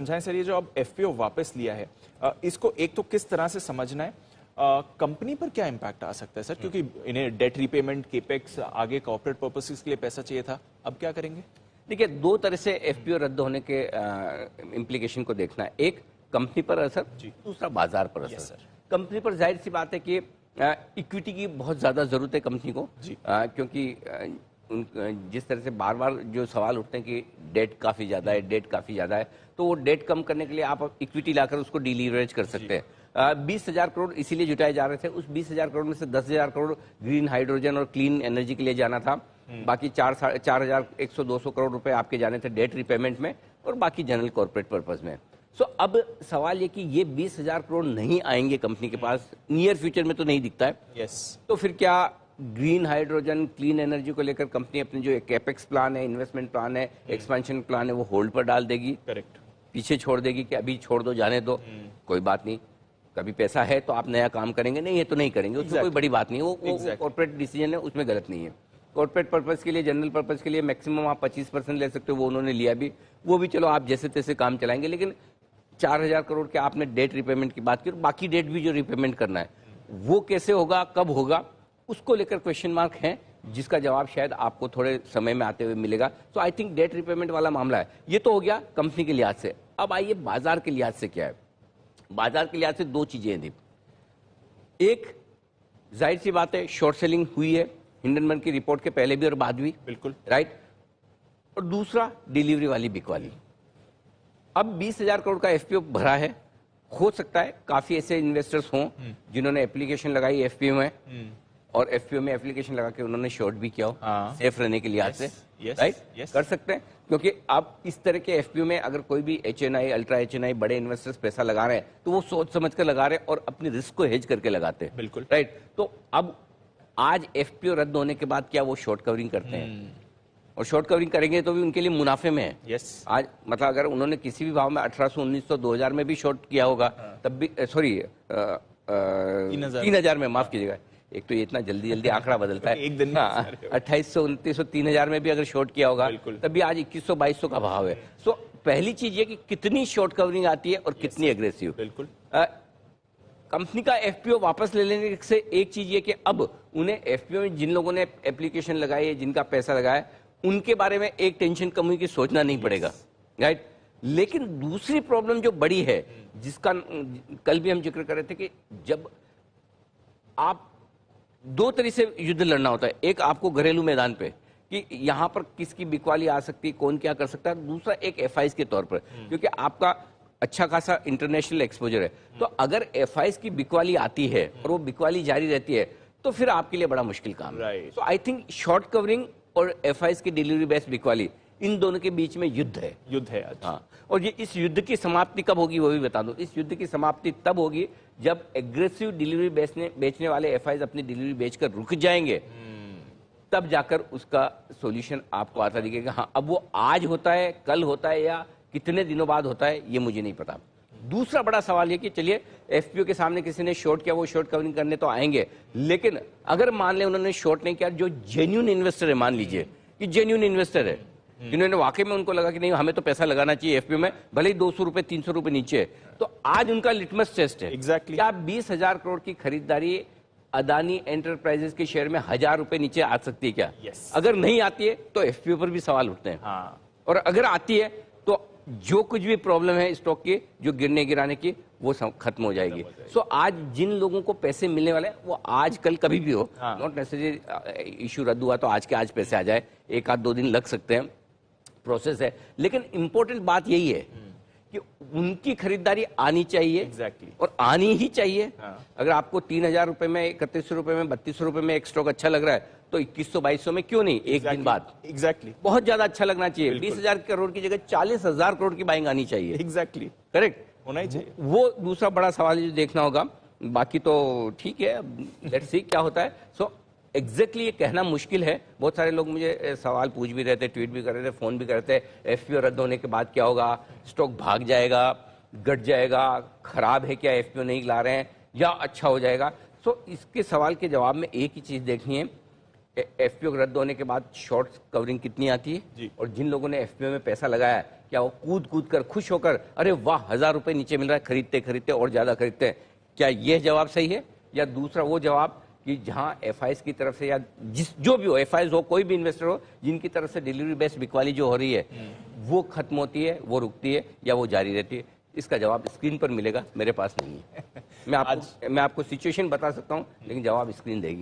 समझाएं सर, ये जो अब एफपीओ वापस लिया है, इसको एक तो किस तरह से समझना है, कंपनी पर क्या इम्पैक्ट आ सकता है सर, क्योंकि इन्हें डेट रीपेमेंट, केपेक्स, आगे कॉर्पोरेट पर्पसेस के लिए पैसा चाहिए था, अब क्या करेंगे? देखिए, दो तरह से एफपीओ रद्द होने के इम्प्लीकेशन को देखना है। एक कंपनी पर असर, दूसरा बाजार पर असर। कंपनी पर जाहिर सी बात है कि इक्विटी की बहुत ज्यादा जरूरत है कंपनी को, क्योंकि जिस तरह से बार बार जो सवाल उठते हैं कि डेट काफी ज्यादा है, डेट काफी ज्यादा है, तो वो डेट कम करने के लिए आप इक्विटी लाकर उसको डीलीवरेज कर सकते हैं। 20,000 करोड़ इसीलिए जुटाए जा रहे थे। उस 20,000 करोड़ में से 10,000 करोड़ ग्रीन हाइड्रोजन और क्लीन एनर्जी के लिए जाना था। बाकी 4,100-200 करोड़ रुपए आपके जाने थे डेट रिपेमेंट में, और बाकी जनरल कॉर्पोरेट पर्पज में। सो अब सवाल ये कि ये 20,000 करोड़ नहीं आएंगे कंपनी के पास, नियर फ्यूचर में तो नहीं दिखता है। तो फिर क्या ग्रीन हाइड्रोजन, क्लीन एनर्जी को लेकर कंपनी अपने जो कैपेक्स प्लान है, इन्वेस्टमेंट प्लान है, एक्सपेंशन प्लान है, वो होल्ड पर डाल देगी? करेक्ट। पीछे छोड़ देगी कि अभी छोड़ दो, जाने दो, कोई बात नहीं, कभी पैसा है तो आप नया काम करेंगे, नहीं है तो नहीं करेंगे, उसमें कोई बड़ी बात नहीं है। वो कॉर्पोरेट डिसीजन है, उसमें गलत नहीं है। कॉर्पोरेट पर्पज के लिए, जनरल पर्पज के लिए मैक्सिमम आप 25% ले सकते हो, वो उन्होंने लिया भी, वो भी चलो आप जैसे तैसे काम चलाएंगे। लेकिन 4,000 करोड़ के आपने डेट रिपेमेंट की बात की, और बाकी डेट भी जो रिपेमेंट करना है वो कैसे होगा, कब होगा, उसको लेकर क्वेश्चन मार्क है, जिसका जवाब शायद आपको थोड़े समय में आते हुए मिलेगा। सो आई थिंक डेट रिपेमेंट वाला मामला है। ये तो हो गया कंपनी के लिहाज से। अब आइए बाजार के लिहाज से क्या है। बाजार के लिहाज से दो चीजें हैं दीप। एक, जाहिर सी बात है, शॉर्ट सेलिंग हुई है हिंडनबर्ग की रिपोर्ट के पहले भी और बाद भी, बिल्कुल राइट। और दूसरा, डिलीवरी वाली बिकवाली। अब 20,000 करोड़ का एफपीओ भरा है, हो सकता है काफी ऐसे इन्वेस्टर्स हों जिन्होंने एप्लीकेशन लगाई एफपीओ में, और एफपीओ में एप्लीकेशन लगा के उन्होंने शॉर्ट भी किया हो, सेफ रहने के लिहाज से, राइट। कर सकते हैं, क्योंकि अब इस तरह के एफपीओ में अगर कोई भी एचएनआई, अल्ट्रा एचएनआई, बड़े इन्वेस्टर्स पैसा लगा रहे हैं तो वो सोच समझ कर लगा रहे हैं और अपने रिस्क को हेज करके लगाते हैं, बिल्कुल, राइट। तो अब आज एफपीओ रद्द होने के बाद क्या वो शॉर्ट कवरिंग करते हैं? और शॉर्ट कवरिंग करेंगे तो भी उनके लिए मुनाफे में है। आज मतलब अगर उन्होंने किसी भी भाव में 1800, 1900, 2000 में भी शॉर्ट किया होगा, तब भी, सॉरी 3,000 में, माफ कीजिएगा, एक तो ये इतना जल्दी जल्दी आंकड़ा बदलता है, एक दिन 2800, 2900, 3,000 में भी अगर शॉर्ट किया होगा तब भी आज 2100, 2200 का भाव है। सो पहली चीज ये कि कितनी शॉर्ट कवरिंग आती है और कितनी एग्रेसिव। बिल्कुल। कंपनी का एफपीओ वापस ले लेने से एक चीज ये कि अब उन्हें एफपीओ में जिन लोगों ने एप्लीकेशन लगाई है, जिनका पैसा लगाया, उनके बारे में एक टेंशन कम हुई कि सोचना नहीं पड़ेगा, राइट। लेकिन दूसरी प्रॉब्लम जो बड़ी है, जिसका कल भी हम जिक्र कर रहे थे, कि जब आप दो तरह से युद्ध लड़ना होता है। एक आपको घरेलू मैदान पे कि यहां पर किसकी बिकवाली आ सकती है, कौन क्या कर सकता है, दूसरा एक एफआईज के तौर पर, क्योंकि आपका अच्छा खासा इंटरनेशनल एक्सपोजर है। तो अगर एफआईज की बिकवाली आती है और वो बिकवाली जारी रहती है तो फिर आपके लिए बड़ा मुश्किल काम है। सो आई थिंक शॉर्ट कवरिंग और एफआईज की डिलीवरी बेस्ड बिकवाली, इन दोनों के बीच में युद्ध है। हाँ, और ये इस युद्ध की समाप्ति कब होगी वो भी बता दूं। इस युद्ध की समाप्ति तब होगी जब एग्रेसिव डिलीवरी बेचने वाले एफआईज अपनी डिलीवरी बेचकर रुक जाएंगे, तब जाकर उसका सॉल्यूशन आपको आता दिखेगा। हाँ, अब वो आज होता है, कल होता है, या कितने दिनों बाद होता है, ये मुझे नहीं पता। दूसरा बड़ा सवाल ये कि चलिए एफपीओ के सामने किसी ने शॉर्ट किया, वो शॉर्ट कवरिंग करने तो आएंगे, लेकिन अगर मान ले उन्होंने शॉर्ट नहीं किया, जो जेन्युइन इन्वेस्टर है, मान लीजिए कि जेन्युइन इन्वेस्टर है, जिन्होंने वाकई में उनको लगा कि नहीं हमें तो पैसा लगाना चाहिए एफपीओ में, भले ही 200 रुपए 300 रुपए नीचे है, तो आज उनका लिटमस टेस्ट है। एग्जैक्टली। क्या 20,000 करोड़ की खरीदारी अदानी एंटरप्राइजेस के शेयर में 1,000 रुपए नीचे आ सकती है क्या? अगर नहीं आती है तो एफपीओ पर भी सवाल उठते हैं। और अगर आती है तो जो कुछ भी प्रॉब्लम है स्टॉक की, जो गिरने गिराने की, वो खत्म हो जाएगी। सो आज जिन लोगों को पैसे मिलने वाले हैं, वो आज कल कभी भी हो, नॉट नेसेसरी इशू रद्द हुआ तो आज के आज पैसे आ जाए, एक आध दो दिन लग सकते हैं, प्रोसेस है। लेकिन इंपॉर्टेंट बात यही है कि उनकी खरीदारी आनी चाहिए। और आनी ही चाहिए। अगर आपको 3,000 रुपए में, 3100 रुपए में, 3200 रुपए में एक स्टॉक अच्छा लग रहा है, तो 2100, 2200 में क्यों नहीं एक दिन बाद बहुत ज्यादा अच्छा लगना चाहिए। 20,000 करोड़ की जगह 40,000 करोड़ की बाइंग आनी चाहिए। करेक्ट होना ही चाहिए। वो दूसरा बड़ा सवाल जो देखना होगा। बाकी तो ठीक है, लेट्स सी क्या होता है। सो एग्जैक्टली ये कहना मुश्किल है। बहुत सारे लोग मुझे सवाल पूछ भी रहे थे, ट्वीट भी कर रहे थे, फोन भी कर रहे थे, एफपीओ रद्द होने के बाद क्या होगा, स्टॉक भाग जाएगा, घट जाएगा, खराब है क्या एफपीओ नहीं ला रहे हैं, या अच्छा हो जाएगा। सो इसके सवाल के जवाब में एक ही चीज देखनी है, एफपीओ रद्द होने के बाद शॉर्ट कवरिंग कितनी आती है, और जिन लोगों ने एफपीओ में पैसा लगाया क्या वो कूद कूद कर खुश होकर अरे वाह 1000 रुपए नीचे मिल रहा है, खरीदते खरीदते और ज्यादा खरीदते हैं? क्या यह जवाब सही है? या दूसरा वो जवाब कि जहां एफआईएस की तरफ से या जो भी हो, एफआईएस हो, कोई भी इन्वेस्टर हो, जिनकी तरफ से डिलीवरी बेस्ड बिकवाली जो हो रही है वो खत्म होती है, वो रुकती है या वो जारी रहती है? इसका जवाब स्क्रीन पर मिलेगा, मेरे पास नहीं है। मैं आपको सिचुएशन बता सकता हूं, लेकिन जवाब स्क्रीन देगी।